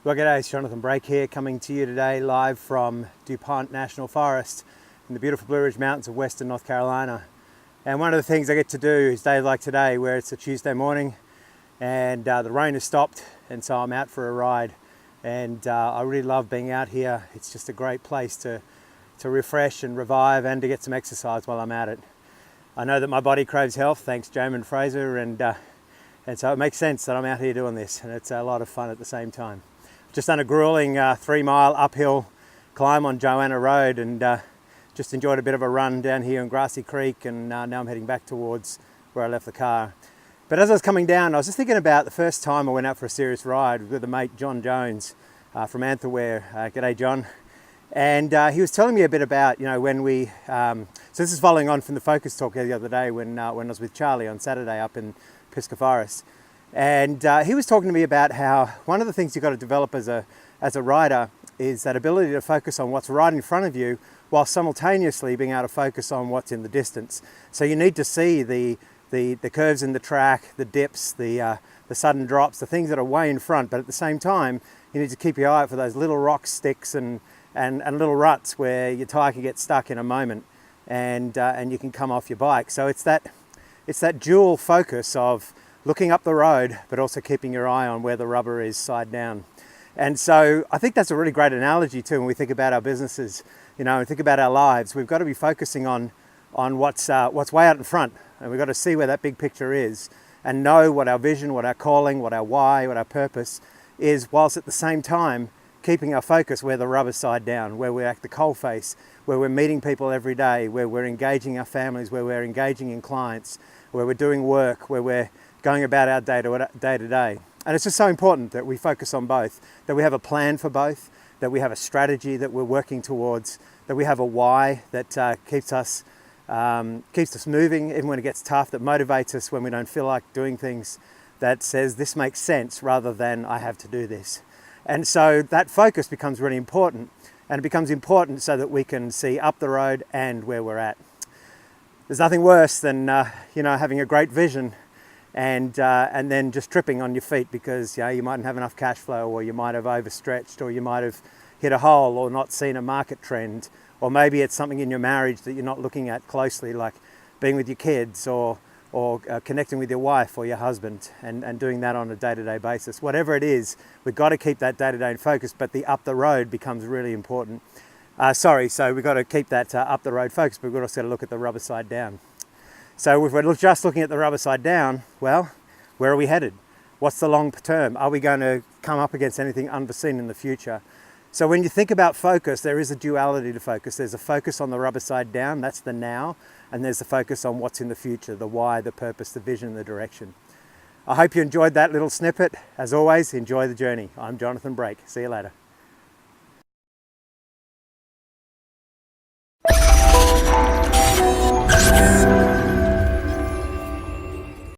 Well, g'day, it's Jonathan Brake here, coming to you today live from DuPont National Forest in the beautiful Blue Ridge Mountains of Western North Carolina. And one of the things I get to do is days like today, where it's a Tuesday morning and the rain has stopped, and so I'm out for a ride. And I really love being out here. It's just a great place to refresh and revive and to get some exercise while I'm at it. I know that my body craves health, thanks Jamin Fraser, and so it makes sense that I'm out here doing this, and it's a lot of fun at the same time. Just done a grueling 3-mile uphill climb on Joanna Road, and just enjoyed a bit of a run down here in Grassy Creek, and now I'm heading back towards where I left the car. But as I was coming down, I was just thinking about the first time I went out for a serious ride with a mate, John Jones from Antwerp. G'day, John. And he was telling me a bit about, when we, so this is following on from the focus talk the other day when I was with Charlie on Saturday up in Pisgah Forest. And he was talking to me about how one of the things you've got to develop as a rider is that ability to focus on what's right in front of you while simultaneously being able to focus on what's in the distance. So you need to see the curves in the track, the dips, the sudden drops, the things that are way in front, but at the same time you need to keep your eye out for those little rock sticks and little ruts where your tyre can get stuck in a moment and you can come off your bike. So it's that dual focus of looking up the road, but also keeping your eye on where the rubber is side down. And so I think that's a really great analogy too when we think about our businesses, and think about our lives. We've got to be focusing on what's way out in front, and we've got to see where that big picture is and know what our vision, what our calling, what our why, what our purpose is, whilst at the same time keeping our focus where the rubber's side down, where we're at the coalface, where we're meeting people every day, where we're engaging our families, where we're engaging in clients, where we're doing work, where we're going about our day to day. And it's just so important that we focus on both, that we have a plan for both, that we have a strategy that we're working towards, that we have a why that keeps us moving even when it gets tough, that motivates us when we don't feel like doing things, that says this makes sense rather than I have to do this. And so that focus becomes really important, and it becomes important so that we can see up the road and where we're at. There's nothing worse than having a great vision and then just tripping on your feet because you mightn't have enough cash flow, or you might have overstretched, or you might have hit a hole or not seen a market trend, or maybe it's something in your marriage that you're not looking at closely, like being with your kids or connecting with your wife or your husband and doing that on a day-to-day basis. Whatever it is, we've got to keep that day-to-day in focus, but the up the road becomes really important. So we've got to keep that up the road focus, but we've also got to look at the rubber side down. So if we're just looking at the rubber side down, well, where are we headed? What's the long term? Are we going to come up against anything unforeseen in the future? So when you think about focus, there is a duality to focus. There's a focus on the rubber side down, that's the now, and there's the focus on what's in the future, the why, the purpose, the vision, the direction. I hope you enjoyed that little snippet. As always, enjoy the journey. I'm Jonathan Brake. See you later.